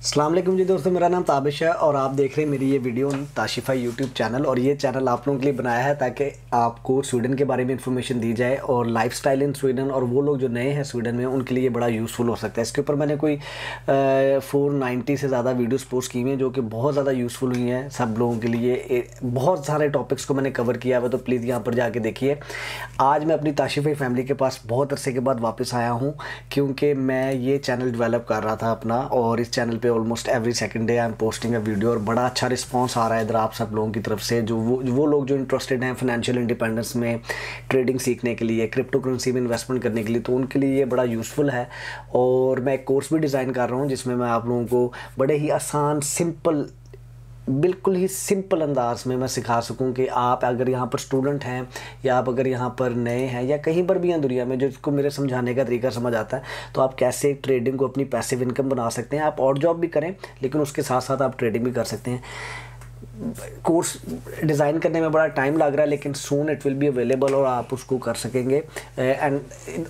अस्सलाम वालेकुम जी दोस्तों, मेरा नाम ताबिश है और आप देख रहे हैं मेरी ये वीडियो ताशिफ़ा यूट्यूब चैनल। और ये चैनल आप लोगों के लिए बनाया है ताकि आपको स्वीडन के बारे में इंफॉर्मेशन दी जाए और लाइफस्टाइल इन स्वीडन, और वो लोग जो नए हैं स्वीडन में उनके लिए बड़ा यूज़फुल हो सकता है। इसके ऊपर मैंने कोई 490 से ज़्यादा वीडियोस पोस्ट की हुई हैं जो कि बहुत ज़्यादा यूज़फुल हुई हैं सब लोगों के लिए। बहुत सारे टॉपिक्स को मैंने कवर किया हुआ, तो प्लीज़ यहाँ पर जाके देखिए। आज मैं अपनी ताशिफ़ा फैमिली के पास बहुत अरसे के बाद वापस आया हूँ, क्योंकि मैं ये चैनल डेवलप कर रहा था अपना, और इस चैनल पे almost every second day I am posting a video, और बड़ा अच्छा रिस्पांस आ रहा है इधर आप सब लोगों की तरफ से, जो वो लोग जो इंटरेस्टेड हैं फाइनेंशियल इंडिपेंडेंस में, ट्रेडिंग सीखने के लिए, क्रिप्टो करेंसी में इन्वेस्टमेंट करने के लिए, तो उनके लिए ये बड़ा यूज़फुल है। और मैं एक कोर्स भी डिज़ाइन कर रहा हूँ जिसमें मैं आप लोगों को बड़े ही आसान, सिंपल, बिल्कुल ही सिंपल अंदाज में मैं सिखा सकूं कि आप अगर यहाँ पर स्टूडेंट हैं या आप अगर यहाँ पर नए हैं या कहीं पर भी हैं दुनिया में, जिसको मेरे समझाने का तरीका समझ आता है, तो आप कैसे ट्रेडिंग को अपनी पैसिव इनकम बना सकते हैं। आप और जॉब भी करें लेकिन उसके साथ साथ आप ट्रेडिंग भी कर सकते हैं। कोर्स डिज़ाइन करने में बड़ा टाइम लग रहा है, लेकिन soon it will be available और आप उसको कर सकेंगे। And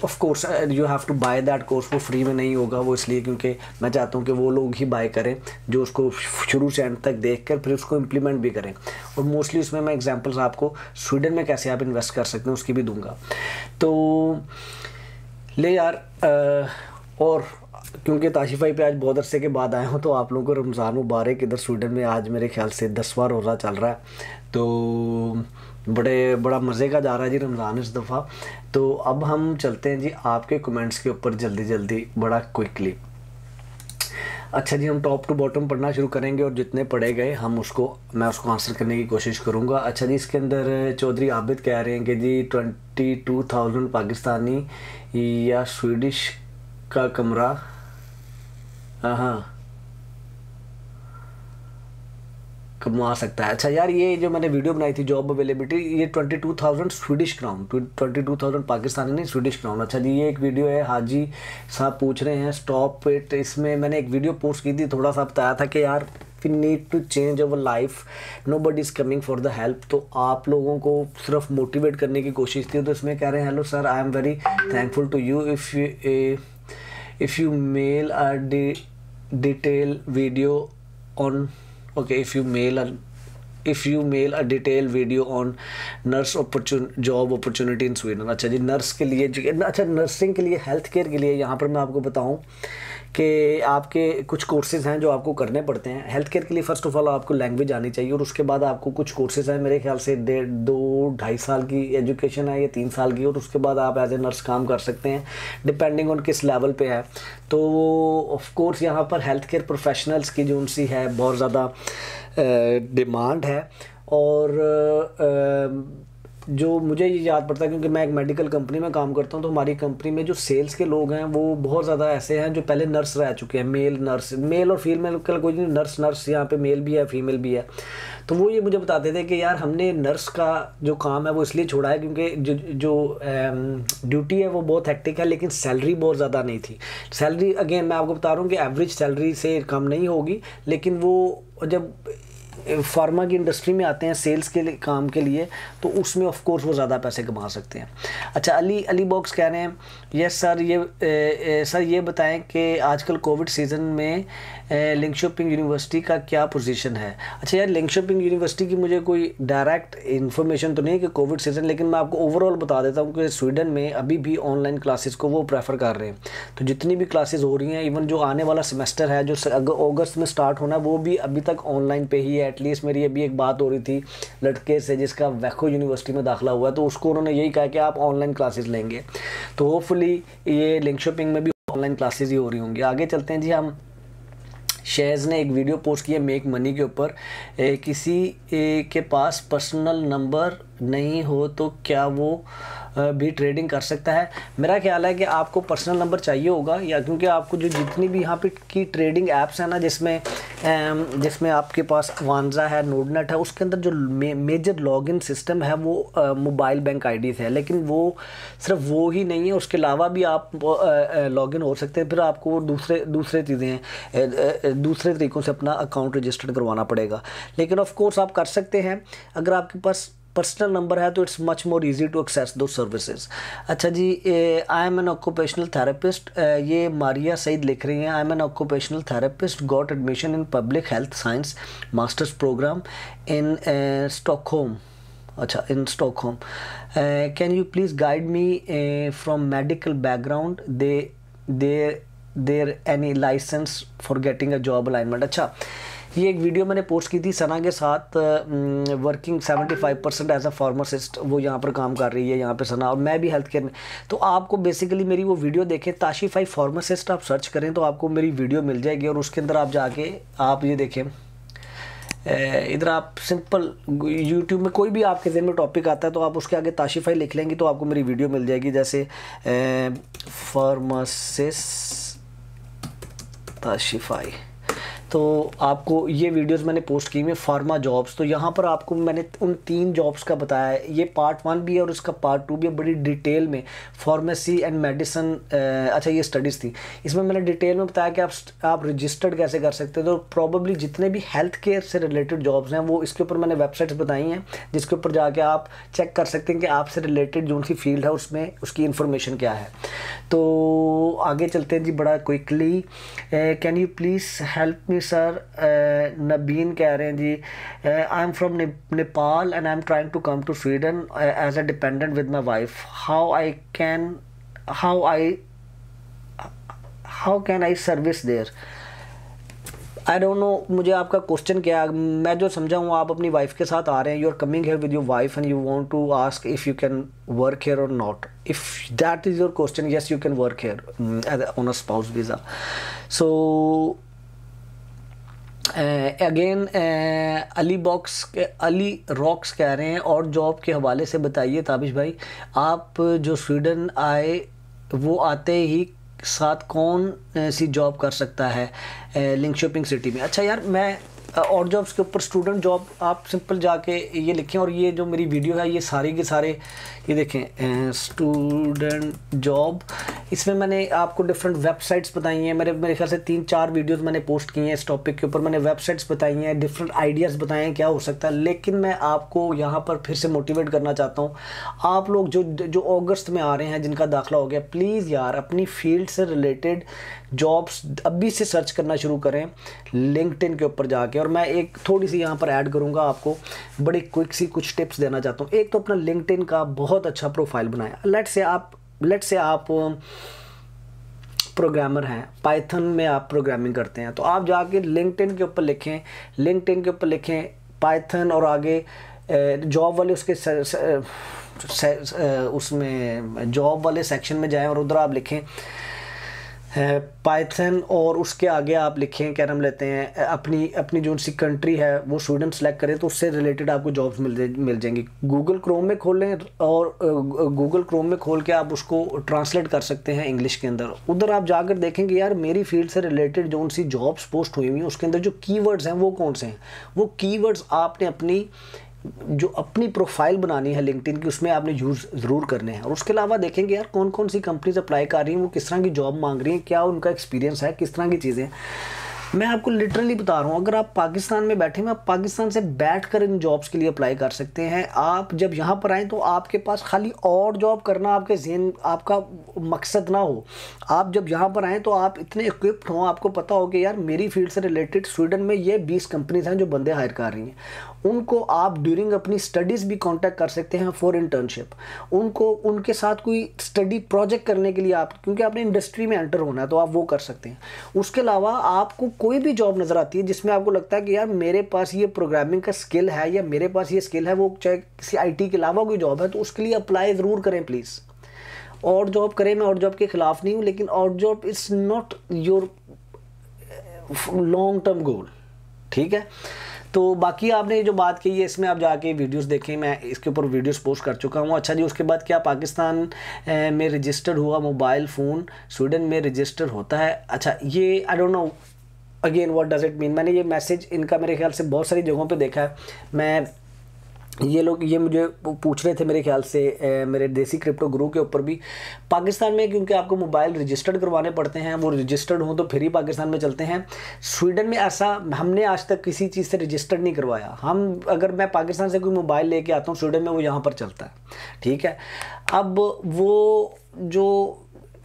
of course you have to buy that course. वो फ्री में नहीं होगा, वो इसलिए क्योंकि मैं चाहता हूँ कि वो लोग ही बाय करें जो उसको शुरू से एंड तक देख कर फिर उसको इम्प्लीमेंट भी करें। और मोस्टली उसमें मैं एग्जांपल्स आपको स्वीडन में कैसे आप इन्वेस्ट कर सकते हैं उसकी भी दूंगा। तो ले यार, और क्योंकि ताशिफ़ा पे आज बहुत अरसे के बाद आया हूँ, तो आप लोगों को रमज़ान मुबारक। इधर स्वीडन में आज मेरे ख्याल से 10वां रोज़ा चल रहा है, तो बड़ा मज़े का जा रहा है जी रमज़ान इस दफ़ा। तो अब हम चलते हैं जी आपके कमेंट्स के ऊपर जल्दी जल्दी, बड़ा क्विकली। अच्छा जी, हम टॉप टू बॉटम पढ़ना शुरू करेंगे और जितने पढ़े गए मैं उसको आंसर करने की कोशिश करूँगा। अच्छा जी, इसके अंदर चौधरी आबिद कह रहे हैं कि जी 22,000 पाकिस्तानी या स्वीडिश का कमरा, हाँ, कमा सकता है। अच्छा यार, ये जो मैंने वीडियो बनाई थी जॉब अवेलेबिलिटी, ये 22,000 स्वीडिश क्राउन, 22,000 पाकिस्तानी नहीं, स्वीडिश क्राउन। अच्छा जी, ये एक वीडियो है, हाजी साहब पूछ रहे हैं स्टॉप इट। इसमें मैंने एक वीडियो पोस्ट की थी, थोड़ा सा बताया था कि यार we need to change our life, nobody is coming for the help. तो आप लोगों को सिर्फ मोटिवेट करने की कोशिश थी। तो इसमें कह रहे हैं, hello sir, I am very thankful to you if you mail a detailed video on if you mail a detailed video on job opportunity in Sweden। अच्छा जी, नर्स के लिए, अच्छा नर्सिंग के लिए, हेल्थ केयर के लिए, यहाँ पर मैं आपको बताऊँ कि आपके कुछ कोर्सेज़ हैं जो आपको करने पड़ते हैं। हेल्थ केयर के लिए फ़र्स्ट ऑफ ऑल आपको लैंग्वेज आनी चाहिए, और उसके बाद आपको कुछ कोर्सेज़ हैं, मेरे ख्याल से 2-2.5 साल की एजुकेशन है या 3 साल की, और उसके बाद आप एज ए नर्स काम कर सकते हैं डिपेंडिंग ऑन किस लेवल पे है। तो ऑफ कोर्स यहाँ पर हेल्थ केयर प्रोफेशनल्स की जो उनसी है बहुत ज़्यादा डिमांड है। और जो मुझे ये याद पड़ता है क्योंकि मैं एक मेडिकल कंपनी में काम करता हूँ, तो हमारी कंपनी में जो सेल्स के लोग हैं वो बहुत ज़्यादा ऐसे हैं जो पहले नर्स रह चुके हैं। मेल और फीमेल का कोई नहीं, नर्स यहाँ पे मेल भी है फीमेल भी है। तो वो ये मुझे बताते थे कि यार हमने नर्स का जो काम है वो इसलिए छोड़ा है क्योंकि जो ड्यूटी है वो बहुत हेक्टिक है, लेकिन सैलरी बहुत ज़्यादा नहीं थी। सैलरी अगेन मैं आपको बता रहा हूँ कि एवरेज सैलरी से कम नहीं होगी, लेकिन वो जब फार्मा की इंडस्ट्री में आते हैं सेल्स के लिए, काम के लिए, तो उसमें ऑफ कोर्स वो ज़्यादा पैसे कमा सकते हैं। अच्छा, अली बॉक्स कह रहे हैं, यस सर, सर ये बताएं कि आजकल कोविड सीज़न में लिंकशॉपिंग यूनिवर्सिटी का क्या पोजीशन है। अच्छा यार, लिंकशॉपिंग यूनिवर्सिटी की मुझे कोई डायरेक्ट इन्फॉर्मेशन तो नहीं है कि कोविड सीज़न, लेकिन मैं आपको ओवरऑल बता देता हूँ कि स्वीडन में अभी भी ऑनलाइन क्लासेस को वो प्रेफर कर रहे हैं। तो जितनी भी क्लासेस हो रही हैं, इवन जो आने वाला सेमेस्टर है जो अगस्त में स्टार्ट होना, वो भी अभी तक ऑनलाइन पे ही है। एटलीस्ट मेरी अभी एक बात हो रही थी लड़के से जिसका वैको यूनिवर्सिटी में दाखिला हुआ है, तो उसको उन्होंने यही कहा कि आप ऑनलाइन क्लासेस लेंगे। तो होपफुली ये लिंकशॉपिंग में भी ऑनलाइन क्लासेस ही हो रही होंगी। आगे चलते हैं जी हम। शेयर्स ने एक वीडियो पोस्ट किया मेक मनी के ऊपर, किसी के पास पर्सनल नंबर नहीं हो तो क्या वो भी ट्रेडिंग कर सकता है। मेरा ख्याल है कि आपको पर्सनल नंबर चाहिए होगा, या क्योंकि आपको जो जितनी भी यहाँ पे की ट्रेडिंग ऐप्स हैं ना, जिसमें आपके पास वांजा है, नोडनेट है, उसके अंदर जो मेजर लॉगिन सिस्टम है वो मोबाइल बैंक आईडी है, लेकिन वो सिर्फ वो ही नहीं है, उसके अलावा भी आप लॉगिन हो सकते हैं। फिर आपको दूसरे चीज़ें हैं, दूसरे तरीक़ों से अपना अकाउंट रजिस्टर्ड करवाना पड़ेगा, लेकिन ऑफ कोर्स आप कर सकते हैं। अगर आपके पास पर्सनल नंबर है तो it's much more easy to access the services. अच्छा जी, I am an occupational therapist, ये मारिया सईद लिख रही हैं, I am an occupational therapist, got admission in public health science masters program in Stockholm. अच्छा, in Stockholm. Can you please guide me from medical background, there any licence for getting a job alignment. अच्छा, ये एक video मैंने post की थी सना के साथ, working 75% as a pharmacist, वो यहाँ पर काम कर रही है यहाँ पे सना, और मैं भी हेल्थ केयर में। तो आपको बेसिकली मेरी वो वीडियो देखें, ताशिफाई फार्मासिस्ट आप सर्च करें तो आपको मेरी वीडियो मिल जाएगी, और उसके अंदर आप जाके आप ये देखें, इधर आप सिंपल यूट्यूब में कोई भी आपके ज़हन में टॉपिक आता है तो आप उसके आगे ताशिफाई लिख लेंगे तो आपको मेरी वीडियो मिल जाएगी, जैसे फार्मासिस्ट ताशिफाई। तो आपको ये वीडियोस मैंने पोस्ट की हुई फार्मा जॉब्स, तो यहाँ पर आपको मैंने उन 3 जॉब्स का बताया है, ये पार्ट 1 भी है और इसका पार्ट 2 भी है, बड़ी डिटेल में। फार्मेसी एंड मेडिसिन, अच्छा ये स्टडीज़ थी, इसमें मैंने डिटेल में बताया कि आप रजिस्टर्ड कैसे कर सकते हो। तो प्रॉबली जितने भी हेल्थ केयर से रिलेटेड जॉब्स हैं वो इसके ऊपर मैंने वेबसाइट्स बताई हैं, जिसके ऊपर जाके आप चेक कर सकते हैं कि आपसे रिलेटेड जो सी फील्ड है उसमें उसकी इन्फॉर्मेशन क्या है। तो आगे चलते हैं जी बड़ा quickly. Can you please help me sir, Nabin कह रहे हैं जी, I am from Nepal and I am trying to come to Sweden as a dependent with my wife, how can I service there. I don't know, मुझे आपका question क्या है, मैं जो समझा हूँ आप अपनी वाइफ के साथ आ रहे हैं, you are coming here with your wife and you want to ask if you can work here or not. If that is your question, yes you can work here on a spouse visa. So again Ali rocks कह रहे हैं, और job के हवाले से बताइए ताबिश भाई, आप जो स्वीडन आए वो आते ही साथ कौन सी जॉब कर सकता है लिंकशॉपिंग सिटी में। अच्छा यार, मैं और जॉब्स के ऊपर स्टूडेंट जॉब आप सिंपल जाके ये लिखें, और ये जो मेरी वीडियो है ये सारे के सारे ये देखें स्टूडेंट जॉब, इसमें मैंने आपको डिफरेंट वेबसाइट्स बताई हैं, मेरे ख्याल से 3-4 वीडियोस मैंने पोस्ट किए हैं इस टॉपिक के ऊपर, मैंने वेबसाइट्स बताई हैं, डिफरेंट आइडियाज़ बताए हैं क्या हो सकता है। लेकिन मैं आपको यहाँ पर फिर से मोटिवेट करना चाहता हूँ, आप लोग जो अगस्त में आ रहे हैं जिनका दाखिला हो गया, प्लीज़ यार अपनी फील्ड से रिलेटेड जॉब्स अभी से सर्च करना शुरू करें लिंक्डइन के ऊपर जाके। और मैं एक थोड़ी सी यहाँ पर ऐड करूँगा, आपको बड़ी क्विक सी कुछ टिप्स देना चाहता हूँ। एक तो अपना लिंक्डइन का बहुत अच्छा प्रोफाइल बनाया, लेट्स से आप प्रोग्रामर हैं, पाइथन में आप प्रोग्रामिंग करते हैं, तो आप जाके लिंक्डइन के ऊपर लिखें पाइथन, और आगे जॉब वाले उसमें जॉब वाले सेक्शन में जाएं और उधर आप लिखें पाइथन, और उसके आगे आप लिखें, क्या नाम लेते हैं, अपनी जो सी कंट्री है वो स्वीडन सेलेक्ट करें, तो उससे रिलेटेड आपको जॉब्स मिल जाएंगी। गूगल क्रोम में खोलें, और गूगल क्रोम में खोल के आप उसको ट्रांसलेट कर सकते हैं इंग्लिश के अंदर। उधर आप जाकर देखेंगे यार मेरी फील्ड से रिलेटेड जो सी जॉब्स पोस्ट हुई हुई हैं उसके अंदर जो कीवर्ड्स हैं वो कौन से हैं, वो कीवर्ड्स आपने अपनी प्रोफाइल बनानी है लिंक्डइन की, उसमें आपने यूज़ ज़रूर करने हैं। और उसके अलावा देखेंगे यार कौन कौन सी कंपनीज अप्लाई कर रही हैं, वो किस तरह की जॉब मांग रही हैं, क्या उनका एक्सपीरियंस है, किस तरह की चीज़ें। मैं आपको लिटरली बता रहा हूँ, अगर आप पाकिस्तान में बैठे हैं, आप पाकिस्तान से बैठकर इन जॉब्स के लिए अप्लाई कर सकते हैं। आप जब यहाँ पर आएँ तो आपके पास खाली और जॉब करना आपके ज़हन आपका मकसद ना हो। आप जब यहाँ पर आएँ तो आप इतने इक्विप्ड हों, आपको पता हो कि यार मेरी फील्ड से रिलेटेड स्वीडन में ये 20 कंपनीज हैं जो बंदे हायर कर रही हैं, उनको आप ड्यूरिंग अपनी स्टडीज़ भी कांटेक्ट कर सकते हैं फॉर इंटर्नशिप। उनके साथ कोई स्टडी प्रोजेक्ट करने के लिए आप, क्योंकि आपने इंडस्ट्री में एंटर होना है तो आप वो कर सकते हैं। उसके अलावा आपको कोई भी जॉब नज़र आती है जिसमें आपको लगता है कि यार मेरे पास ये प्रोग्रामिंग का स्किल है या मेरे पास ये स्किल है, वो चाहे किसी IT के अलावा कोई जॉब है, तो उसके लिए अप्लाई ज़रूर करें प्लीज़। और जॉब करें, मैं और जॉब के ख़िलाफ़ नहीं हूँ, लेकिन और job is not your long term goal, ठीक है। तो बाकी आपने जो बात की है इसमें आप जाके वीडियोस देखें, मैं इसके ऊपर वीडियोस पोस्ट कर चुका हूँ। अच्छा जी, उसके बाद क्या पाकिस्तान में रजिस्टर्ड हुआ मोबाइल फ़ोन स्वीडन में रजिस्टर होता है? अच्छा, ये आई don't know again what does it mean. मैंने ये मैसेज इनका मेरे ख्याल से बहुत सारी जगहों पे देखा है। मैं ये लोग ये मुझे पूछ रहे थे मेरे ख्याल से मेरे देसी क्रिप्टो गुरु के ऊपर भी। पाकिस्तान में क्योंकि आपको मोबाइल रजिस्टर्ड करवाने पड़ते हैं, वो रजिस्टर्ड हों तो फिर ही पाकिस्तान में चलते हैं। स्वीडन में ऐसा हमने आज तक किसी चीज़ से रजिस्टर्ड नहीं करवाया। हम अगर मैं पाकिस्तान से कोई मोबाइल लेके आता हूँ स्वीडन में, वो यहाँ पर चलता है, ठीक है। अब वो जो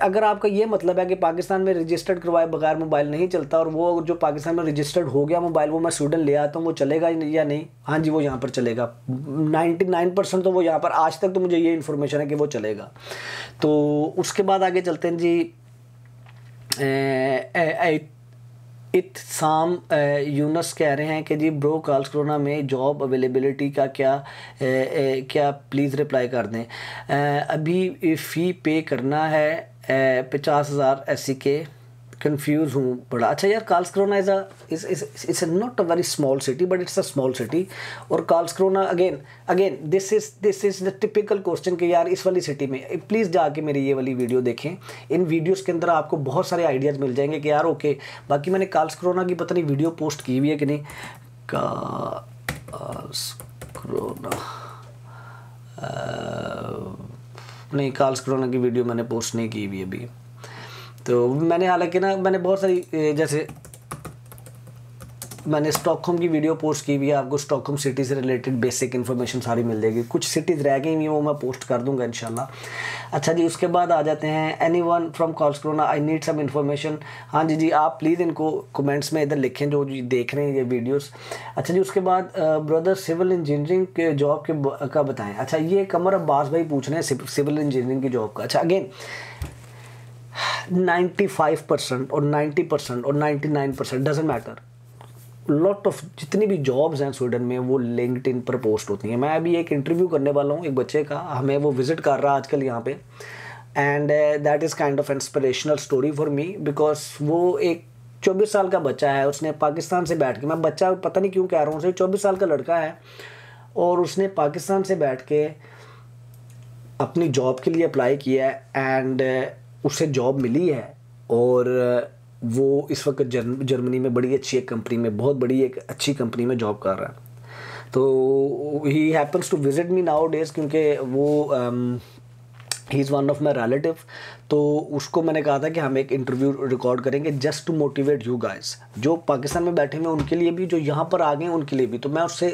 अगर आपका ये मतलब है कि पाकिस्तान में रजिस्टर्ड करवाए बगैर मोबाइल नहीं चलता, और वो जो पाकिस्तान में रजिस्टर्ड हो गया मोबाइल वो मैं स्वीडन ले आता हूँ, वो चलेगा या नहीं? हाँ जी, वो यहाँ पर चलेगा। 99% तो वो यहाँ पर, आज तक तो मुझे ये इन्फॉर्मेशन है कि वो चलेगा। तो उसके बाद आगे चलते हैं जी। इत्साम यूनस कह रहे हैं कि जी ब्रो कार्लस्क्रोना में जॉब अवेलेबिलिटी का क्या प्लीज़ रिप्लाई कर दें। अभी फ़ी पे करना है 50,000 ऐसी के, कंफ्यूज हूँ बड़ा। अच्छा यार, Karlskrona is not a very small city but it's a small city. और Karlskrona again this is the typical question कि यार इस वाली सिटी में प्लीज़ जाके मेरी ये वाली वीडियो देखें। इन वीडियोस के अंदर आपको बहुत सारे आइडियाज़ मिल जाएंगे कि यार ओके। बाकी मैंने कार्लस्क्रोना की पता नहीं वीडियो पोस्ट की हुई है कि नहीं। कार्लस्क्रोना नहीं, कार्लस्क्रोना की वीडियो मैंने पोस्ट नहीं की हुई अभी। तो मैंने हालांकि ना मैंने बहुत सारी, जैसे मैंने स्टॉकहोम की वीडियो पोस्ट की हुई है, आपको स्टॉकहोम सिटी से रिलेटेड बेसिक इन्फॉर्मेशन सारी मिल जाएगी। कुछ सिटीज़ रह गई हुई हैं वो मैं पोस्ट कर दूंगा इंशाल्लाह। अच्छा जी, उसके बाद आ जाते हैं anyone from Karlskrona I need some information. हाँ जी, आप प्लीज़ इनको कमेंट्स में इधर लिखें जो देख रहे हैं ये वीडियोस। अच्छा जी, उसके बाद ब्रदर सिविल इंजीनियरिंग के जॉब के का बताएं। अच्छा, ये कमर अब्बास भाई पूछ रहे हैं सिविल इंजीनियरिंग की जॉब का। अच्छा, अगेन 95% और 90% और 99% डजेंट मैटर। लॉट ऑफ जितनी भी जॉब्स हैं स्वीडन में वो लिंक्डइन पर पोस्ट होती हैं। मैं अभी एक इंटरव्यू करने वाला हूँ एक बच्चे का, हमें वो विज़िट कर रहा है आजकल यहाँ पे, and that is kind of inspirational story for me because वो एक 24 साल का बच्चा है। उसने पाकिस्तान से बैठ के, मैं बच्चा पता नहीं क्यों कह रहा हूँ उसे, 24 साल का लड़का है और उसने पाकिस्तान से बैठ के अपनी जॉब के लिए अप्लाई किया है एंड उसे जॉब मिली है। और वो इस वक्त जर्मनी में बड़ी अच्छी एक कंपनी में, बहुत बड़ी एक अच्छी कंपनी में जॉब कर रहा है। तो he happens to visit me nowadays, क्योंकि वो he is one of my relative. तो उसको मैंने कहा था कि हम एक इंटरव्यू रिकॉर्ड करेंगे just to motivate you guys, जो पाकिस्तान में बैठे हुए उनके लिए भी, जो यहाँ पर आ गए उनके लिए भी। तो मैं उससे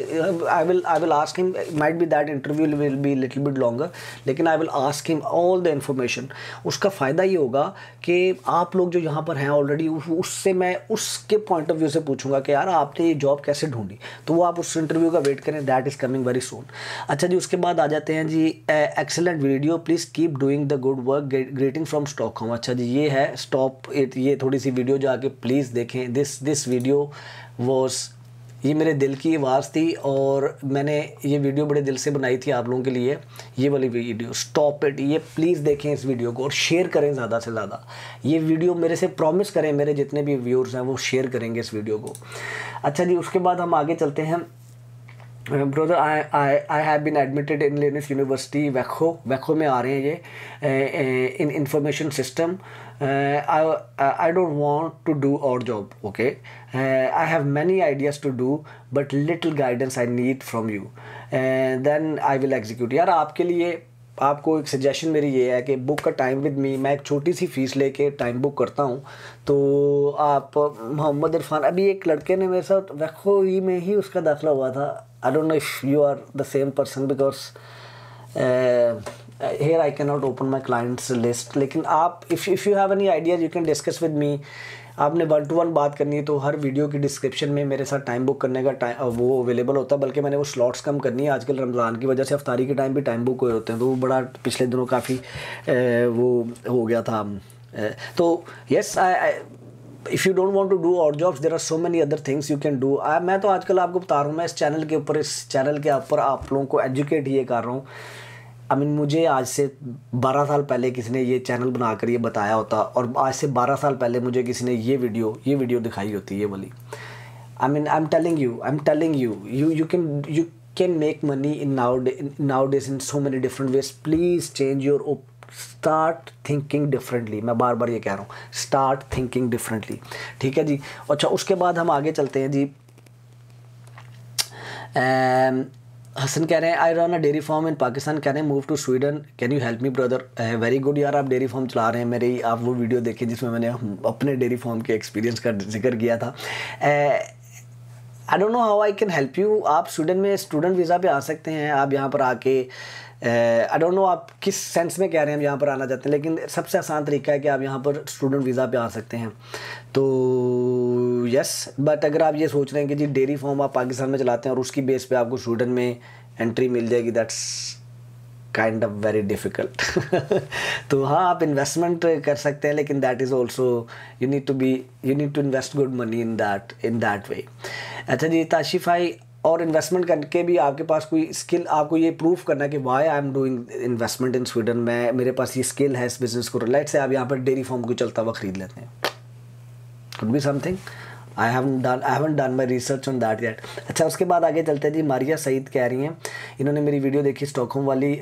I will ask him, might be that interview will be little bit longer, लेकिन I will ask him all the information. उसका फ़ायदा ये होगा कि आप लोग जो यहाँ पर हैं ऑलरेडी, उससे मैं उसके पॉइंट ऑफ व्यू से पूछूंगा कि यार आपने ये जॉब कैसे ढूंढी। तो वो आप उस इंटरव्यू का वेट करें, that is coming very soon. अच्छा जी, उसके बाद आ जाते हैं जी, excellent video, please keep doing the good work, greeting from Stockholm. अच्छा जी, ये है स्टॉप इट, ये थोड़ी सी वीडियो जाके प्लीज़ देखें। दिस वीडियो वॉज, ये मेरे दिल की आवाज़ थी और मैंने ये वीडियो बड़े दिल से बनाई थी आप लोगों के लिए। ये वाली वीडियो स्टॉप इट, ये प्लीज़ देखें इस वीडियो को और शेयर करें ज़्यादा से ज़्यादा। ये वीडियो मेरे से प्रॉमिस करें, मेरे जितने भी व्यूअर्स हैं वो शेयर करेंगे इस वीडियो को। अच्छा जी, उसके बाद हम आगे चलते हैं। Brother I have been admitted in Linnaeus University Växjö में आ रहे हैं ये, in information system. I don't want to do odd job, okay? I have many ideas to do, but little guidance I need from you. Then I will execute. यार आपके लिए आपको एक सजेशन मेरी ये है कि बुक का टाइम विद मी, मैं एक छोटी सी फ़ीस लेके टाइम बुक करता हूँ। तो आप मोहम्मद इरफान, अभी एक लड़के ने मेरे साथ वैखो ही में ही उसका दाखिला हुआ था। I don't know if you are the same person because here I cannot open my clients list, लेकिन आप if you have any ideas you can discuss with me। आपने 1-to-1 बात करनी है तो हर वीडियो की डिस्क्रिप्शन में मेरे साथ टाइम बुक करने का टाइम वो अवेलेबल होता है, बल्कि मैंने वो स्लॉट्स कम करनी है। आजकल रमज़ान की वजह से अफ्तारी के टाइम भी टाइम बुक हुए होते हैं, तो वो बड़ा पिछले दिनों काफ़ी वो हो गया था। तो yes, if you don't want to do और jobs there are so many other things you can do. मैं तो आजकल आपको बता रहा हूँ, मैं इस चैनल के ऊपर आप लोगों को एजुकेट ये कर रहा हूँ। आई मीन मुझे आज से 12 साल पहले किसी ने ये चैनल बनाकर ये बताया होता, और आज से 12 साल पहले मुझे किसी ने ये वीडियो दिखाई होती, ये वाली। I mean I am telling you you can make money in nowadays in so many different ways. Please change your start thinking differently. मैं बार बार ये कह रहा हूँ, स्टार्ट थिंकिंग डिफरेंटली, ठीक है जी। अच्छा, उसके बाद हम आगे चलते हैं जी। हसन कह रहे हैं I run a dairy farm in Pakistan, can I move to Sweden, can you help me brother. Very good यार, आप डेयरी फार्म चला रहे हैं। मेरी आप वो वीडियो देखिए जिसमें मैंने अपने डेयरी फार्म के एक्सपीरियंस का जिक्र किया था। I don't know how I can help you. आप स्वीडन में स्टूडेंट वीज़ा पे आ सकते हैं। आप यहाँ पर आके आई डोंट नो आप किस सेंस में कह रहे हैं हम यहाँ पर आना चाहते हैं, लेकिन सबसे आसान तरीका है कि आप यहाँ पर स्टूडेंट वीज़ा पे आ सकते हैं। तो यस, बट अगर आप ये सोच रहे हैं कि जी डेयरी फार्म आप पाकिस्तान में चलाते हैं और उसकी बेस पे आपको स्वीडन में एंट्री मिल जाएगी, that's kind of very difficult. तो हाँ, आप इन्वेस्टमेंट कर सकते हैं, लेकिन that is also you need to invest good money in that way. अच्छा जी, ताशिफाई, और इन्वेस्टमेंट करके भी आपके पास कोई स्किल, आपको ये प्रूफ करना है कि why I am doing investment in Sweden, मेरे पास ये स्किल है इस बिज़नेस को। लेट्स से आप यहाँ पर डेयरी फार्म को चलता हुआ ख़रीद लेते हैं, could be something. I haven't done my research on that yet. अच्छा, उसके बाद आगे चलते हैं जी। मारिया सईद कह रही हैं, इन्होंने मेरी वीडियो देखी स्टॉकहोम वाली।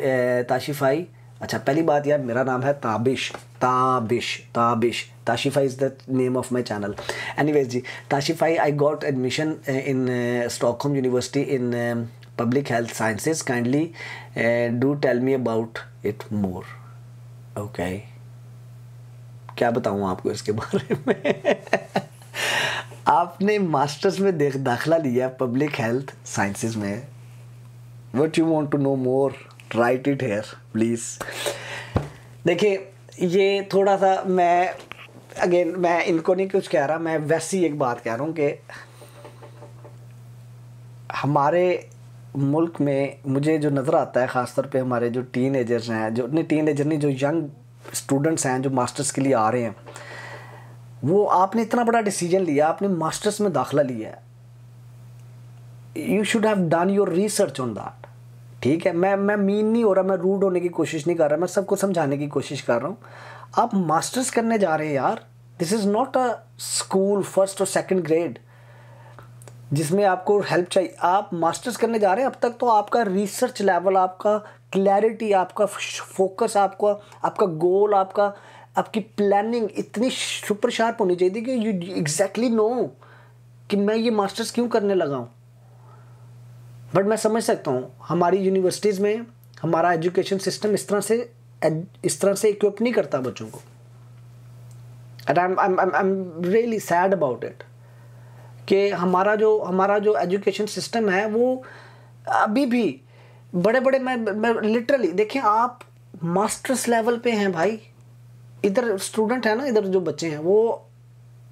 ताशिफाई, अच्छा पहली बात यार, मेरा नाम है ताबिश। ताशिफाई is the name of my channel. Anyways जी, ताशिफाई, I got admission in Stockholm University in public health sciences, kindly do tell me about it more. Okay, क्या बताऊँ आपको इसके बारे में। आपने मास्टर्स में दाखिला लिया पब्लिक हेल्थ साइंसेज में, what you want to know more, write it here please. देखिए, ये थोड़ा सा मैं इनको नहीं कुछ कह रहा, मैं वैसी एक बात कह रहा हूँ कि हमारे मुल्क में मुझे जो नज़र आता है, ख़ासतौर पे हमारे जो टीनेजर्स हैं, जो यंग स्टूडेंट्स हैं जो मास्टर्स के लिए आ रहे हैं, वो आपने इतना बड़ा डिसीजन लिया, आपने मास्टर्स में दाखिला लिया है, you should have done your research on that. ठीक है, मैं मीन नहीं हो रहा, मैं रूड होने की कोशिश नहीं कर रहा, मैं सबको समझाने की कोशिश कर रहा हूँ। आप मास्टर्स करने जा रहे हैं यार, this is not a school first और सेकंड ग्रेड जिसमें आपको हेल्प चाहिए। आप मास्टर्स करने जा रहे हैं, अब तक तो आपका रिसर्च लेवल, आपका क्लैरिटी, आपका फोकस, आपका गोल, आपकी प्लानिंग इतनी सुपर शार्प होनी चाहिए थी कि यू एग्जैक्टली नो कि मैं ये मास्टर्स क्यों करने लगा हूँ। बट मैं समझ सकता हूँ, हमारी यूनिवर्सिटीज़ में हमारा एजुकेशन सिस्टम इस तरह से इक्विप नहीं करता बच्चों को, and I am really sad about it कि हमारा जो एजुकेशन सिस्टम है वो अभी भी बड़े मैं लिटरली देखिए, आप मास्टर्स लेवल पे हैं भाई। इधर स्टूडेंट है ना, इधर जो बच्चे हैं वो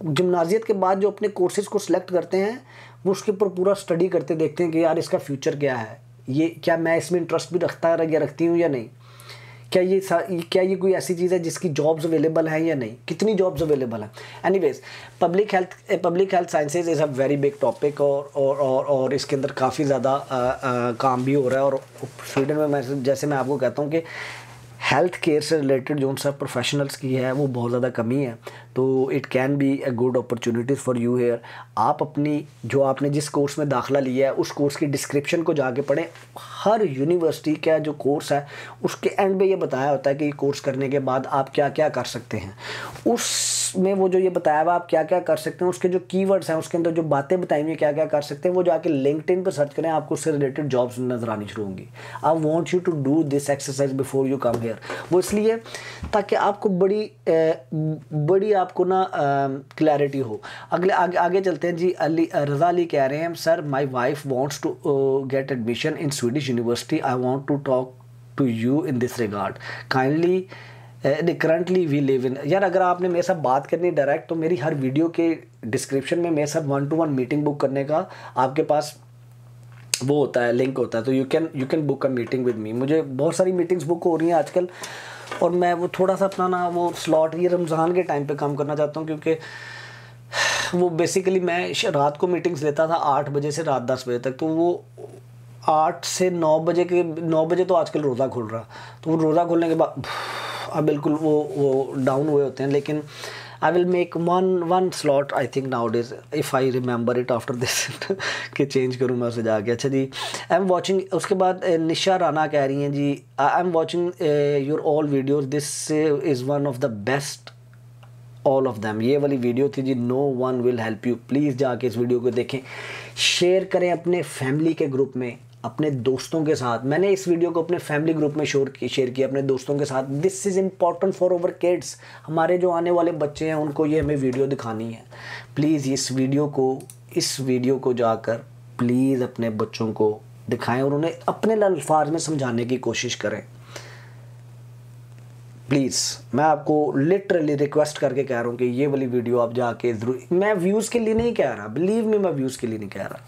जिम्नाजियत के बाद जो अपने कोर्सेज को सिलेक्ट करते हैं, वो उसके ऊपर पूरा स्टडी करते देखते हैं कि यार इसका फ्यूचर क्या है, ये क्या मैं इसमें इंटरेस्ट भी रखती हूँ या नहीं, क्या ये कोई ऐसी चीज़ है जिसकी जॉब्स अवेलेबल हैं या नहीं, कितनी जॉब्स अवेलेबल हैं। Anyways, public health sciences is a very big topic, और इसके अंदर काफ़ी ज़्यादा काम भी हो रहा है। और स्वीडन में जैसे मैं आपको कहता हूँ कि हेल्थ केयर से रिलेटेड जो सब प्रोफेशनल्स की है वो बहुत ज़्यादा कमी है, तो it can be a good opportunities for you here. आप आपने जिस कोर्स में दाखिला लिया है उस कोर्स की डिस्क्रिप्शन को जाके पढ़ें। हर यूनिवर्सिटी का जो कोर्स है उसके एंड पे ये बताया होता है कि कोर्स करने के बाद आप क्या क्या कर सकते हैं। उसमें वो जो ये बताया हुआ आप क्या क्या कर सकते हैं, उसके जो कीवर्ड्स हैं, उसके अंदर जो बातें बताई हुई क्या क्या कर सकते हैं, वो जाके लिंक्डइन पर सर्च करें, आपको उससे रिलेटेड जॉब्स नज़र आनी शुरू होंगी। I want you to do this exercise before you come here. वो इसलिए ताकि आपको बड़ी आपको ना क्लैरिटी हो। आगे चलते हैं जी। रज़ा अली कह रहे हैं, sir my wife wants to get admission in Swedish university, I want to talk to you in this regard, kindly currently we live in. यार अगर आपने मेरे साथ बात करनी डायरेक्ट, तो मेरी हर वीडियो के डिस्क्रिप्शन में मेरे साथ 1-to-1 मीटिंग बुक करने का आपके पास वो होता है, लिंक होता है, तो you can book a meeting with me. मुझे बहुत सारी मीटिंग्स बुक हो रही हैं आजकल, और मैं वो थोड़ा सा अपना ना वो स्लॉट ये रमज़ान के टाइम पे काम करना चाहता हूँ, क्योंकि वो बेसिकली मैं रात को मीटिंग्स लेता था 8 बजे से रात 10 बजे तक, तो वो 8 से 9 बजे तो आजकल रोज़ा खुल रहा, तो वो रोज़ा खुलने के बाद अब बिल्कुल वो डाउन हुए होते हैं। लेकिन I will make one slot I think now days, if I remember it after this कि चेंज करूँ मैं उसे जाके। अच्छा जी, आई एम वॉचिंग। उसके बाद निशा राना कह रही हैं जी, I am watching your all videos, this is one of the best all of them. ये वाली वीडियो थी जी, no one will help you. Please जाके इस वीडियो को देखें, शेयर करें अपने फैमिली के ग्रुप में, अपने दोस्तों के साथ, मैंने इस वीडियो को अपने फैमिली ग्रुप में शेयर किया अपने दोस्तों के साथ। This is important for our kids, हमारे जो आने वाले बच्चे हैं उनको ये हमें वीडियो दिखानी है। प्लीज़ इस वीडियो को जाकर प्लीज़ अपने बच्चों को दिखाएं और उन्हें अपने अल्फाज में समझाने की कोशिश करें। प्लीज़ मैं आपको लिटरली रिक्वेस्ट करके कह रहा हूँ कि ये वाली वीडियो आप जाके ज़रूर, मैं व्यूज़ के लिए नहीं कह रहा, बिलीव मी, मैं व्यूज़ के लिए नहीं कह रहा,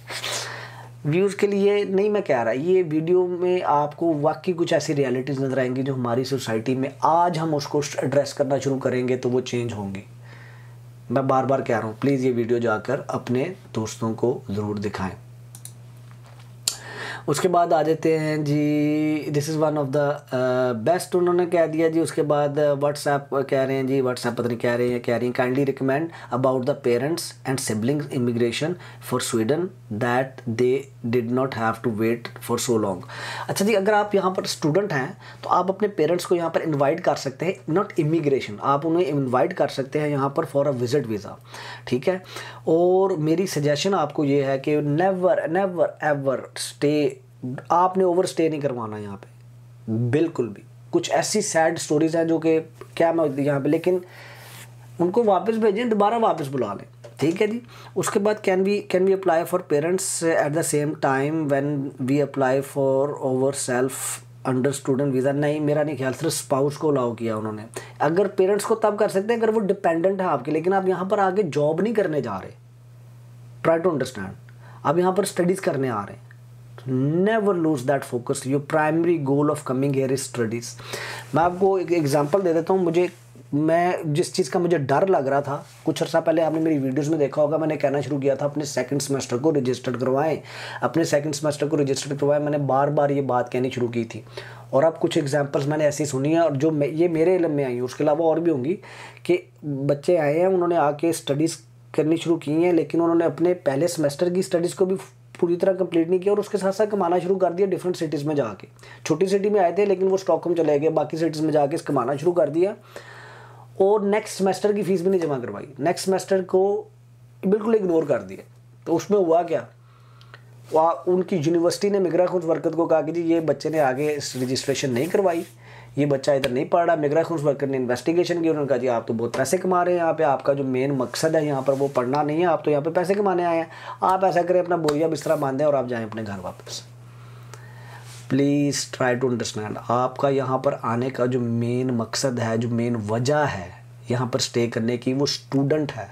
व्यूज़ के लिए नहीं मैं कह रहा। ये वीडियो में आपको वाकई कुछ ऐसी रियलिटीज़ नज़र आएंगी जो हमारी सोसाइटी में आज हम उसको एड्रेस करना शुरू करेंगे तो वो चेंज होंगी। मैं बार बार कह रहा हूँ, प्लीज़ ये वीडियो जाकर अपने दोस्तों को ज़रूर दिखाएं। उसके बाद आ जाते हैं जी, this is one of the best उन्होंने कह दिया जी। उसके बाद व्हाट्सएप कह रहे हैं जी, व्हाट्सएप पता नहीं कह रहे हैं kindly recommend about the parents and siblings immigration for Sweden that they did not have to wait for so long. अच्छा जी, अगर आप यहाँ पर स्टूडेंट हैं तो आप अपने पेरेंट्स को यहाँ पर इन्वाइट कर सकते हैं, नॉट इमिग्रेशन, आप उन्हें इन्वाइट कर सकते हैं यहाँ पर फॉर अ विजिट वीज़ा, ठीक है। और मेरी सजेशन आपको ये है कि नेवर नेवर एवर स्टे, आपने ओवर स्टे नहीं करवाना यहाँ पे बिल्कुल भी। कुछ ऐसी सैड स्टोरीज हैं जो कि क्या मैं यहाँ पे, लेकिन उनको वापस भेजें, दोबारा वापस बुला लें, ठीक है जी। उसके बाद can we apply for parents at the same time when we apply for over self under student visa. नहीं, मेरा नहीं ख्याल, सिर्फ स्पाउस को अलाउ किया उन्होंने। अगर पेरेंट्स को तब कर सकते हैं अगर वो डिपेंडेंट है आपके, लेकिन आप यहाँ पर आगे जॉब नहीं करने जा रहे, ट्राई टू अंडरस्टैंड, आप यहाँ पर स्टडीज़ करने आ रहे हैं। Never lose that focus, your primary goal of coming here is studies. मैं आपको एक एग्जांपल दे देता हूँ। मैं जिस चीज़ का मुझे डर लग रहा था कुछ अर्सा पहले, आपने मेरी वीडियोस में देखा होगा, मैंने कहना शुरू किया था अपने सेकंड सेमेस्टर को रजिस्टर्ड करवाएं, अपने सेकंड सेमेस्टर को रजिस्टर्ड करवाएं। मैंने बार बार ये बात कहनी शुरू की थी और अब कुछ एग्जांपल्स मैंने ऐसी सुनी है और जो ये मेरे इल्म में आई हैं, उसके अलावा और भी होंगी, कि बच्चे आए हैं, उन्होंने आके स्टडीज़ करनी शुरू की हैं, लेकिन उन्होंने अपने पहले सेमेस्टर की स्टडीज़ को भी पूरी तरह कंप्लीट नहीं किया और उसके साथ साथ कमाना शुरू कर दिया डिफरेंट सिटीज़ में जाके। छोटी सिटी में आए थे लेकिन वो स्टॉकहोम चले गए, बाकी सिटीज़ में जाके कमाना शुरू कर दिया और नेक्स्ट सेमेस्टर की फ़ीस भी नहीं जमा करवाई, नेक्स्ट सेमेस्टर को बिल्कुल इग्नोर कर दिया। तो उसमें हुआ क्या, उनकी यूनिवर्सिटी ने मिगरा खुश वर्कर को कहा कि जी ये बच्चे ने आगे रजिस्ट्रेशन नहीं करवाई, ये बच्चा इधर नहीं पढ़ रहा। मिगरा खुश वर्कर ने इन्वेस्टिगेशन की, उन्होंने कहा जी आप तो बहुत पैसे कमा रहे हैं यहाँ पे, आपका जो मेन मकसद है यहाँ पर वो पढ़ना नहीं है, आप तो यहाँ पे पैसे कमाने आए हैं। आप ऐसा करें, अपना बोरिया बिस्तरा बांधें और आप जाएं अपने घर वापस। प्लीज़ ट्राई टू अंडरस्टैंड, आपका यहाँ पर आने का जो मेन मकसद है, जो मेन वजह है यहाँ पर स्टे करने की, वो स्टूडेंट है,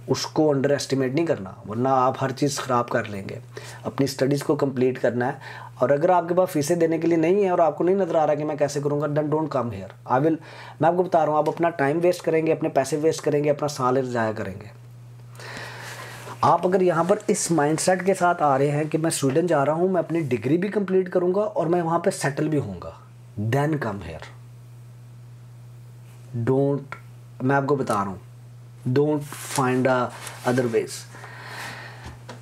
उसको अंडर एस्टिमेट नहीं करना, वरना आप हर चीज़ ख़राब कर लेंगे। अपनी स्टडीज़ को कंप्लीट करना है और अगर आपके पास फीसें देने के लिए नहीं है और आपको नहीं नज़र आ रहा कि मैं कैसे करूँगा, देन डोंट कम हियर। मैं आपको बता रहा हूँ, आप अपना टाइम वेस्ट करेंगे, अपने पैसे वेस्ट करेंगे, अपना साल ज़ाया करेंगे। आप अगर यहाँ पर इस माइंडसेट के साथ आ रहे हैं कि मैं स्वीडन जा रहा हूँ, मैं अपनी डिग्री भी कंप्लीट करूँगा और मैं वहाँ पर सेटल भी होऊंगा, देन कम हियर। डोंट, मैं आपको बता रहा हूँ, डोंट फाइंड अदर वेज।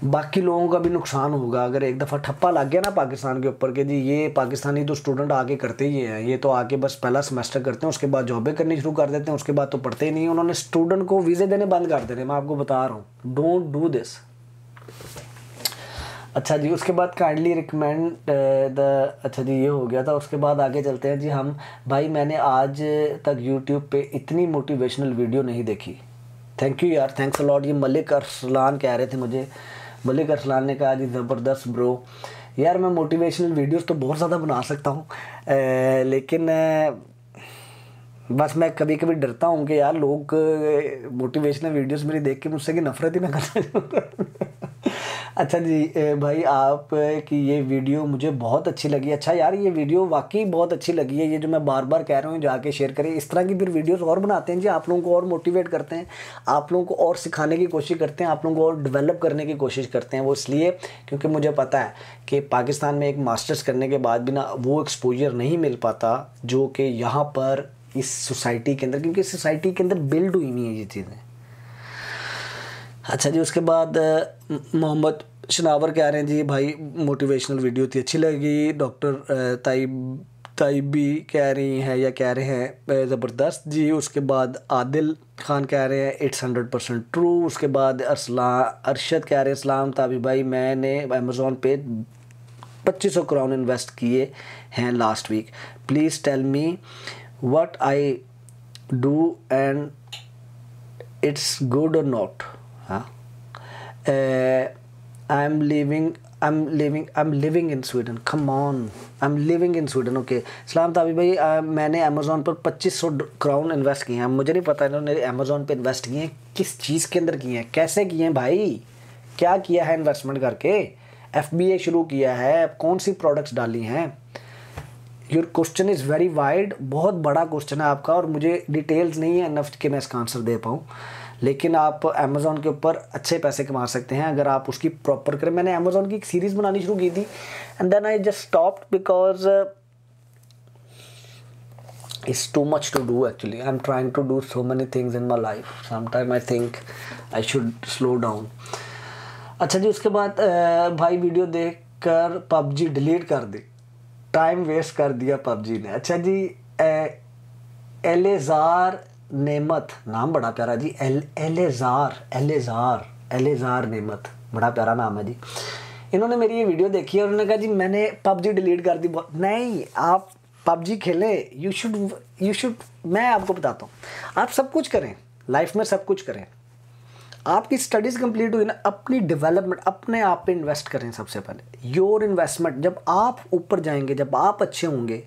बाकी लोगों का भी नुकसान होगा अगर एक दफ़ा ठप्पा लग गया ना पाकिस्तान के ऊपर कि जी ये पाकिस्तानी तो स्टूडेंट आके करते ही हैं, ये तो आके बस पहला सेमेस्टर करते हैं, उसके बाद जॉबें करनी शुरू कर देते हैं, उसके बाद तो पढ़ते ही नहीं। उन्होंने स्टूडेंट को वीज़े देने बंद कर देने, मैं आपको बता रहा हूँ, डोंट डू दिस। अच्छा जी, उसके बाद काइंडली रिकमेंड द, अच्छा जी ये हो गया था। उसके बाद आगे चलते हैं जी हम। भाई मैंने आज तक यूट्यूब पे इतनी मोटिवेशनल वीडियो नहीं देखी। थैंक यू यार, थैंक्स अ लॉट। ये मलिक अरसलान कह रहे थे मुझे, मलिक अरसलान ने कहा जी ज़बरदस्त ब्रो। यार मैं मोटिवेशनल वीडियोस तो बहुत ज़्यादा बना सकता हूँ, लेकिन बस मैं कभी कभी डरता हूँ कि यार लोग मोटिवेशनल वीडियोस मेरी देख के मुझसे की नफरत ही ना करना। अच्छा जी भाई, आप की ये वीडियो मुझे बहुत अच्छी लगी। अच्छा यार, ये वीडियो वाकई बहुत अच्छी लगी है, ये जो मैं बार बार कह रहा हूँ जाके शेयर करें। इस तरह की फिर वीडियोस और बनाते हैं जी, आप लोगों को और मोटिवेट करते हैं, आप लोगों को और सिखाने की कोशिश करते हैं, आप लोगों को और डेवलप करने की कोशिश करते हैं। वो इसलिए क्योंकि मुझे पता है कि पाकिस्तान में एक मास्टर्स करने के बाद भी ना वो एक्सपोजर नहीं मिल पाता जो कि यहाँ पर इस सोसाइटी के अंदर, क्योंकि इस सोसाइटी के अंदर बिल्ड हुई नहीं है ये चीज़ें। अच्छा जी, उसके बाद मोहम्मद शनावर कह रहे हैं जी भाई मोटिवेशनल वीडियो थी, अच्छी लगी। डॉक्टर ताइबी कह रही हैं या कह रहे हैं ज़बरदस्त जी। उसके बाद आदिल खान कह रहे हैं इट्स 100% ट्रू। उसके बाद अरशद कह रहे हैं इस्लाम ताबी भाई, मैंने अमेज़ॉन पे 2500 क्राउन इन्वेस्ट किए हैं last week. Please tell me what I do and it's good और नॉट। हाँ, I'm living in Sweden. Come on, I'm living in Sweden. Okay. सलाम ताबी भाई, मैंने अमेज़ॉन पर 2500 क्राउन इन्वेस्ट किए हैं। मुझे नहीं पता इन्होंने अमेज़ॉन पे इन्वेस्ट किए हैं किस चीज़ के अंदर किए हैं, कैसे किए हैं भाई, क्या किया है इन्वेस्टमेंट करके, FBA शुरू किया है, कौन सी प्रोडक्ट्स डाली हैं। Your question is very wide, बहुत बड़ा क्वेश्चन है आपका और मुझे डिटेल्स नहीं है इनफ कि मैं इसका आंसर दे पाऊँ। लेकिन आप अमेज़ॉन के ऊपर अच्छे पैसे कमा सकते हैं अगर आप उसकी प्रॉपर करें। मैंने अमेज़ॉन की एक सीरीज़ बनानी शुरू की थी and then I just stopped because it's too much to do. Actually I am trying to do so many things in my life, sometime I think I should slow down. अच्छा जी, उसके बाद भाई video देख कर PUBG delete कर दी, time waste कर दिया PUBG ने। अच्छा जी, एलेजार नेमत, नाम बड़ा प्यारा जी, एलेजार नेमत, बड़ा प्यारा नाम है जी। इन्होंने मेरी ये वीडियो देखी है और उन्होंने कहा जी मैंने PUBG डिलीट कर दी। नहीं, आप PUBG खेलें, यू शुड। मैं आपको बताता हूँ, आप सब कुछ करें लाइफ में, सब कुछ करें। आपकी स्टडीज़ कंप्लीट हुई ना, अपनी डेवलपमेंट, अपने आप पे इन्वेस्ट करें सबसे पहले। योर इन्वेस्टमेंट, जब आप ऊपर जाएंगे, जब आप अच्छे होंगे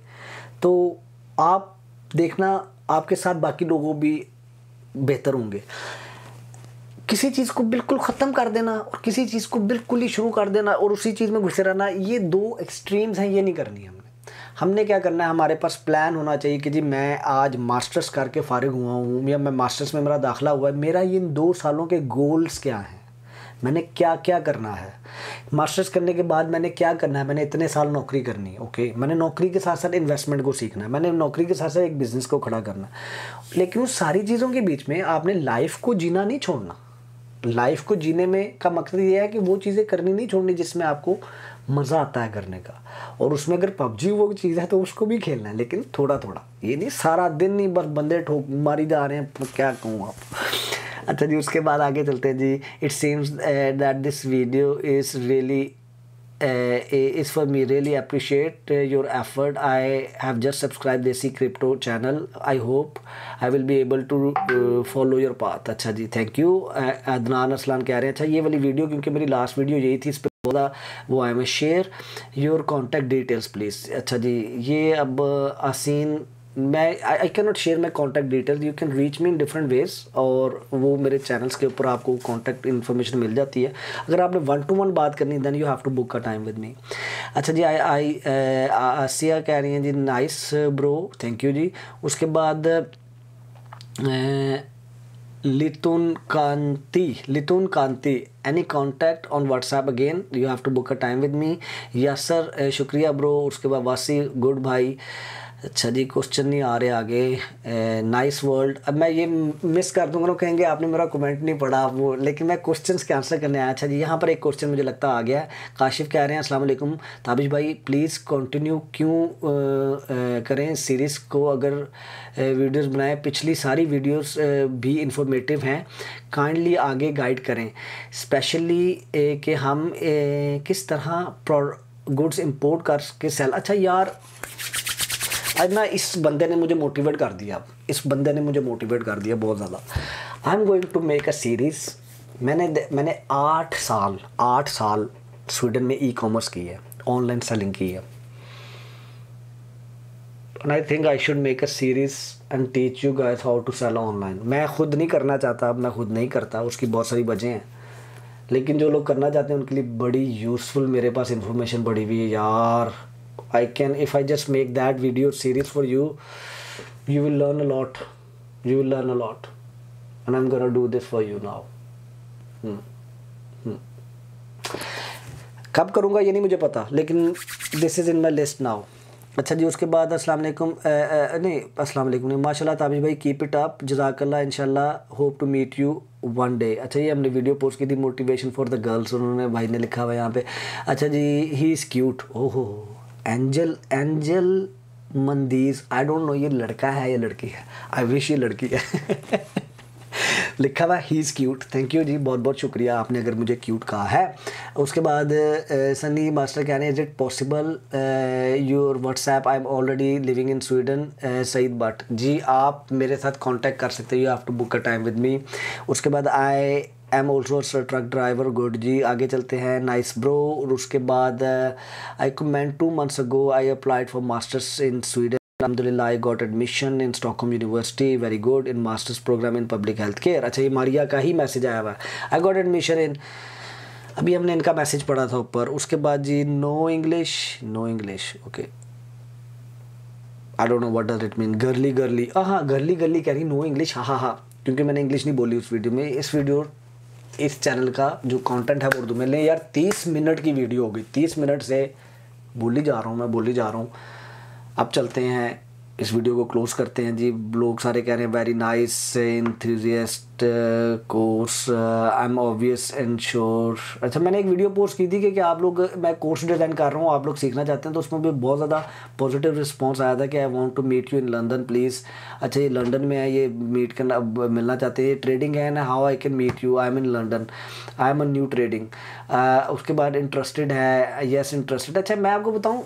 तो आप देखना आपके साथ बाकी लोगों भी बेहतर होंगे। किसी चीज़ को बिल्कुल ख़त्म कर देना और किसी चीज़ को बिल्कुल ही शुरू कर देना और उसी चीज़ में घुसे रहना, ये दो एक्सट्रीम्स हैं, ये नहीं करनी हमने क्या करना है, हमारे पास प्लान होना चाहिए कि जी मैं आज मास्टर्स करके फ़ारिग हुआ हूँ या मैं मास्टर्स में मेरा दाखिला हुआ है, मेरा इन 2 सालों के गोल्स क्या हैं, मैंने क्या क्या करना है। मास्टर्स करने के बाद मैंने क्या करना है, मैंने इतने साल नौकरी करनी है। ओके, मैंने नौकरी के साथ साथ इन्वेस्टमेंट को सीखना है, मैंने नौकरी के साथ साथ एक बिज़नेस को खड़ा करना है। लेकिन उस सारी चीज़ों के बीच में आपने लाइफ को जीना नहीं छोड़ना। लाइफ को जीने में का मकसद ये है कि वो चीज़ें करनी नहीं छोड़नी जिसमें आपको मज़ा आता है करने का, और उसमें अगर PUBG वो चीज़ है तो उसको भी खेलना है, लेकिन थोड़ा थोड़ा, ये नहीं सारा दिन नहीं बस बंदे ठोक मारी जा रहे हैं, क्या कहूँ आप। अच्छा जी, उसके बाद आगे चलते हैं जी। It seems that this video is really is for me, really appreciate your effort. I have just subscribed देसी crypto channel, I hope I will be able to follow your path। अच्छा जी, थैंक यू। अदनान असलान कह रहे हैं अच्छा ये वाली video, क्योंकि मेरी लास्ट वीडियो यही थी, इस पर बोला वो आई में share your contact details please. अच्छा जी, ये अब आसीन, मैं I can not share my contact details, you can reach me in different ways, और वो मेरे चैनल्स के ऊपर आपको कॉन्टैक्ट इन्फॉर्मेशन मिल जाती है। अगर आपने 1-to-1 बात करनी then you have to book a time with me. अच्छा जी, आसिया कह रही हैं जी नाइस ब्रो, थैंक यू जी। उसके बाद Litun Kanti any contact on WhatsApp, again you have to book a time with me. Yes sir, शुक्रिया ब्रो। उसके बाद वासी गुड भाई। अच्छा जी, क्वेश्चन नहीं आ रहे आगे। नाइस वर्ल्ड, अब मैं ये मिस कर दूंगा, कहेंगे आपने मेरा कमेंट नहीं पढ़ा वो, लेकिन मैं क्वेश्चंस के आंसर करने आया। अच्छा जी, यहाँ पर एक क्वेश्चन मुझे लगता आ गया है। काशिफ कह रहे हैं अस्सलाम वालेकुम ताबिश भाई, प्लीज़ कंटिन्यू क्यों करें सीरीज़ को, अगर वीडियोस बनाएं, पिछली सारी वीडियोस भी इंफॉर्मेटिव हैं, काइंडली आगे गाइड करें, स्पेशली कि हम किस तरह गुड्स इंपोर्ट करके सेल। अच्छा यार, आज ना इस बंदे ने मुझे मोटिवेट कर दिया, बहुत ज़्यादा। I am going to make a series. मैंने 8 साल स्वीडन में ई-कॉमर्स की है, ऑनलाइन सेलिंग की है, and I think I should make a series and teach you guys how to sell online. मैं खुद नहीं करना चाहता, मैं खुद नहीं करता, उसकी बहुत सारी वजह हैं, लेकिन जो लोग करना चाहते हैं उनके लिए बड़ी यूज़फुल मेरे पास इंफॉर्मेशन पड़ी हुई है यार। I can, if I just make that video series for you, you will learn a lot, and I'm gonna do this for you now। कब करूँगा ये नहीं मुझे पता, लेकिन this is in my list now। अच्छा जी, उसके बाद अस्सलाम वालेकुम, नहीं अस्सलाम वालेकुम नहीं, माशाल्लाह ताबिश भाई कीप इट अप, जज़ाकल्लाह, इंशाल्लाह hope to meet you one day. अच्छा, ये हमने वीडियो पोस्ट की थी मोटिवेशन फॉर द गर्ल्स, उन्होंने भाई ने लिखा हुआ है यहाँ पे। अच्छा जी, ही इज़ क्यूट, ओहो एंजल मंदीज, आई डोंट नो ये लड़का है या लड़की है, आई विश ये लड़की है। लिखा हुआ he is cute. Thank you जी, बहुत बहुत शुक्रिया आपने अगर मुझे क्यूट कहा है। उसके बाद सनी मास्टर कह रहे हैं is it possible your WhatsApp, I am already living in Sweden. Saeed Bhatt जी, आप मेरे साथ कांटेक्ट कर सकते हो, you have to book a time with me. उसके बाद I am also truck driver, good जी। आगे चलते हैं, नाइस ब्रो। और उसके बाद I comment 2 months ago I applied for masters in Sweden, Alhamdulillah, I got admission in Stockholm University, very good, in master's program in public health care। अच्छा, ये मारिया का ही मैसेज आया हुआ है। I got admission in, अभी हमने इनका message पढ़ा था ऊपर। उसके बाद जी no English, okay, I don't know what does it mean. Girly, हाँ गर्ली कह रही, नो इंग्लिश, हाँ, क्योंकि मैंने इंग्लिश नहीं बोली उस वीडियो में। इस चैनल का जो कंटेंट है वो उर्दू में। ले यार 30 मिनट की वीडियो हो गई, 30 मिनट से बोली जा रहा हूँ। अब चलते हैं, इस वीडियो को क्लोज करते हैं जी। लोग सारे कह रहे हैं very nice enthusiast course, I am obvious and sure. अच्छा, मैंने एक वीडियो पोस्ट की थी कि आप लोग, मैं कोर्स डिज़ाइन कर रहा हूँ, आप लोग सीखना चाहते हैं, तो उसमें भी बहुत ज़्यादा पॉजिटिव रिस्पांस आया था कि I want to meet you in London please. अच्छा, ये लंदन में है, ये मीट करना, मिलना चाहते हैं, ट्रेडिंग है ना, how I can meet you, I am in London, I am a new trading. उसके बाद इंटरेस्टेड है, येस इंटरेस्टेड। अच्छा, मैं आपको बताऊँ,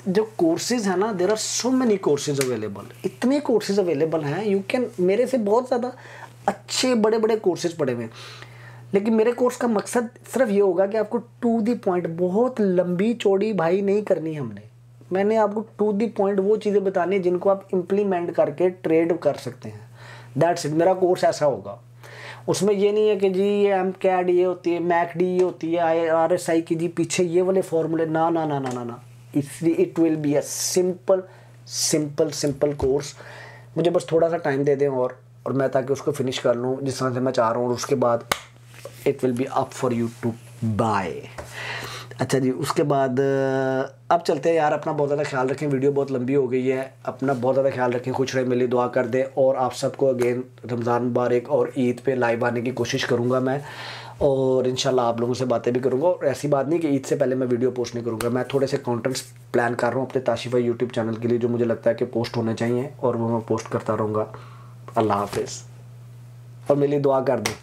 जो कोर्सेज़ है ना, there are so many courses available, इतने कोर्सेज अवेलेबल हैं, यू कैन, मेरे से बहुत ज़्यादा अच्छे बड़े बड़े कोर्सेज पढ़े हुए हैं। लेकिन मेरे कोर्स का मकसद सिर्फ ये होगा कि आपको टू दी पॉइंट, बहुत लंबी चौड़ी भाई नहीं करनी हमने। मैंने आपको टू दी पॉइंट वो चीज़ें बतानी है जिनको आप इम्प्लीमेंट करके ट्रेड कर सकते हैं। दैट्स इट, मेरा कोर्स ऐसा होगा। उसमें ये नहीं है कि जी ये MCAD ये होती है, MACD ये होती है, RSI की जी पीछे ये वाले फॉर्मूले, ना। इसलिए it will be a simple course. मुझे बस थोड़ा सा टाइम दे दें और मैं ताकि उसको फिनिश कर लूँ जिस तरह से मैं चाह रहा हूँ, और उसके बाद it will be up for you to buy. अच्छा जी, उसके बाद अब चलते हैं यार। अपना बहुत ज़्यादा ख्याल रखें, वीडियो बहुत लंबी हो गई है, अपना बहुत ज़्यादा ख्याल रखें, खुश रहें, मेरी दुआ कर दें। और आप सबको अगेन रमज़ान मुबारक, और ईद पे लाइव आने की कोशिश करूँगा मैं, और इंशाल्लाह आप लोगों से बातें भी करूँगा। और ऐसी बात नहीं कि ईद से पहले मैं वीडियो पोस्ट नहीं करूँगा, मैं थोड़े से कंटेंट्स प्लान कर रहा हूँ अपने ताशिफाई यूट्यूब चैनल के लिए, जो मुझे लगता है कि पोस्ट होने चाहिए, और वो मैं पोस्ट करता रहूँगा। अल्लाह हाफिज़, और मेरी दुआ कर दें।